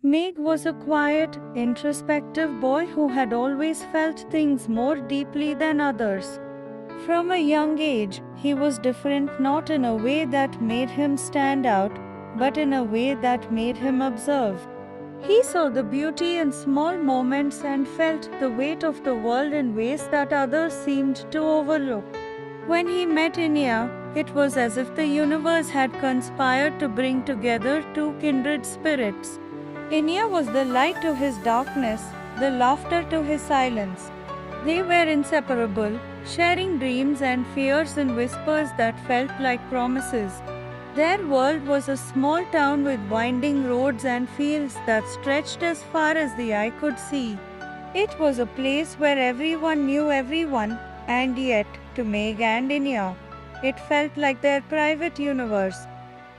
Meg was a quiet, introspective boy who had always felt things more deeply than others. From a young age, he was different not in a way that made him stand out, but in a way that made him observe. He saw the beauty in small moments and felt the weight of the world in ways that others seemed to overlook. When he met Inya, it was as if the universe had conspired to bring together two kindred spirits. Inya was the light to his darkness, the laughter to his silence. They were inseparable, sharing dreams and fears in whispers that felt like promises. Their world was a small town with winding roads and fields that stretched as far as the eye could see. It was a place where everyone knew everyone, and yet, to Meg and Inya, it felt like their private universe.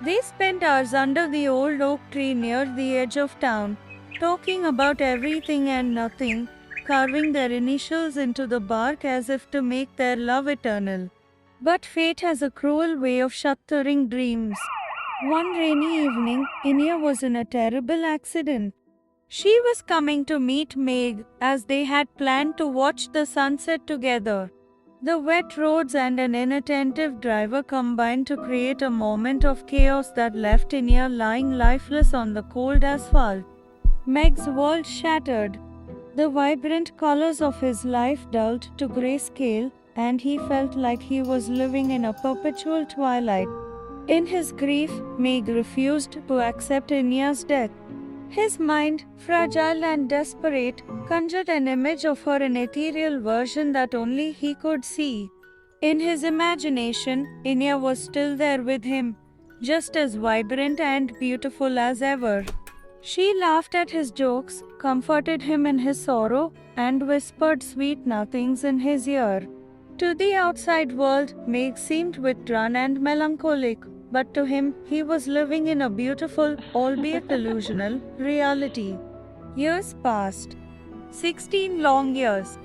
They spent hours under the old oak tree near the edge of town, talking about everything and nothing, carving their initials into the bark as if to make their love eternal. But fate has a cruel way of shattering dreams. One rainy evening, Inya was in a terrible accident. She was coming to meet Meg as they had planned to watch the sunset together. The wet roads and an inattentive driver combined to create a moment of chaos that left Inya lying lifeless on the cold asphalt. Meg's world shattered. The vibrant colors of his life dulled to grayscale, and he felt like he was living in a perpetual twilight. In his grief, Meg refused to accept Inya's death. His mind, fragile and desperate, conjured an image of her in ethereal version that only he could see. In his imagination, Inya was still there with him, just as vibrant and beautiful as ever. She laughed at his jokes, comforted him in his sorrow, and whispered sweet nothings in his ear. To the outside world, Meg seemed withdrawn and melancholic, but to him, he was living in a beautiful, albeit illusional, reality. Years passed. 16 long years.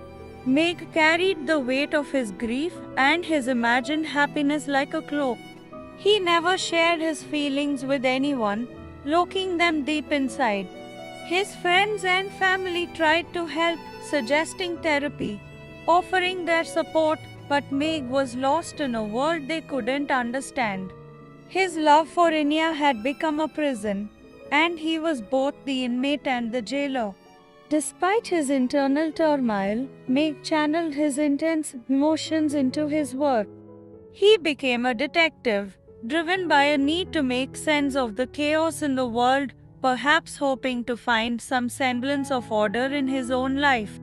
Meg carried the weight of his grief and his imagined happiness like a cloak. He never shared his feelings with anyone, locking them deep inside. His friends and family tried to help, suggesting therapy, offering their support, but Meg was lost in a world they couldn't understand. His love for Inya had become a prison, and he was both the inmate and the jailer. Despite his internal turmoil, Meg channeled his intense emotions into his work. He became a detective, driven by a need to make sense of the chaos in the world, perhaps hoping to find some semblance of order in his own life.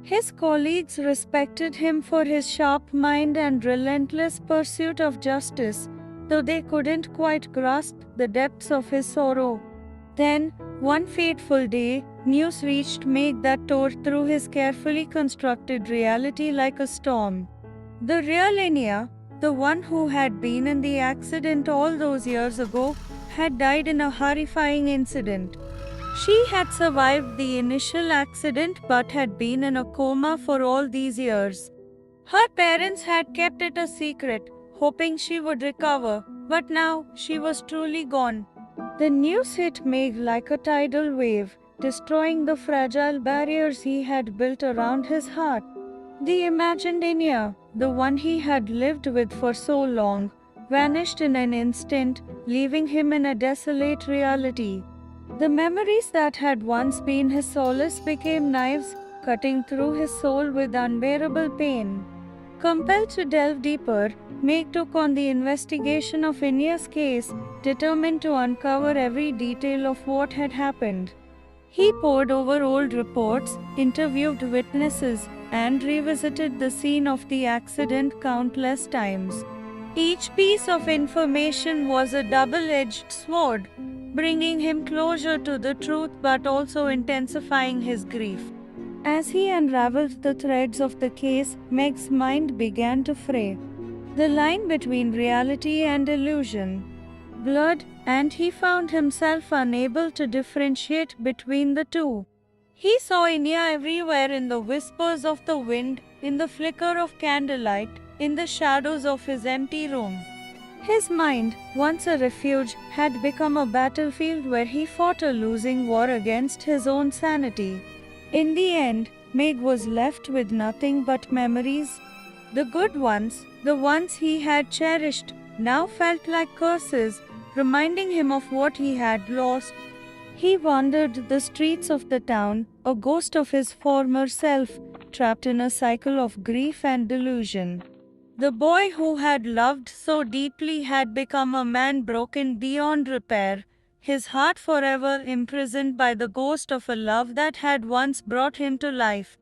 His colleagues respected him for his sharp mind and relentless pursuit of justice, though they couldn't quite grasp the depths of his sorrow. Then, one fateful day, news reached Meg that tore through his carefully constructed reality like a storm. The real Inya, the one who had been in the accident all those years ago, had died in a horrifying incident. She had survived the initial accident but had been in a coma for all these years. Her parents had kept it a secret, hoping she would recover, but now she was truly gone. The news hit Meg like a tidal wave, destroying the fragile barriers he had built around his heart. The imagined Inya, the one he had lived with for so long, vanished in an instant, leaving him in a desolate reality. The memories that had once been his solace became knives, cutting through his soul with unbearable pain. Compelled to delve deeper, Meg took on the investigation of Inya's case, determined to uncover every detail of what had happened. He pored over old reports, interviewed witnesses, and revisited the scene of the accident countless times. Each piece of information was a double-edged sword, bringing him closer to the truth but also intensifying his grief. As he unraveled the threads of the case, Meg's mind began to fray. The line between reality and illusion blurred, and he found himself unable to differentiate between the two. He saw Inya everywhere, in the whispers of the wind, in the flicker of candlelight, in the shadows of his empty room. His mind, once a refuge, had become a battlefield where he fought a losing war against his own sanity. In the end, Meg was left with nothing but memories. The good ones, the ones he had cherished, now felt like curses, reminding him of what he had lost. He wandered the streets of the town, a ghost of his former self, trapped in a cycle of grief and delusion. The boy who had loved so deeply had become a man broken beyond repair, his heart forever imprisoned by the ghost of a love that had once brought him to life.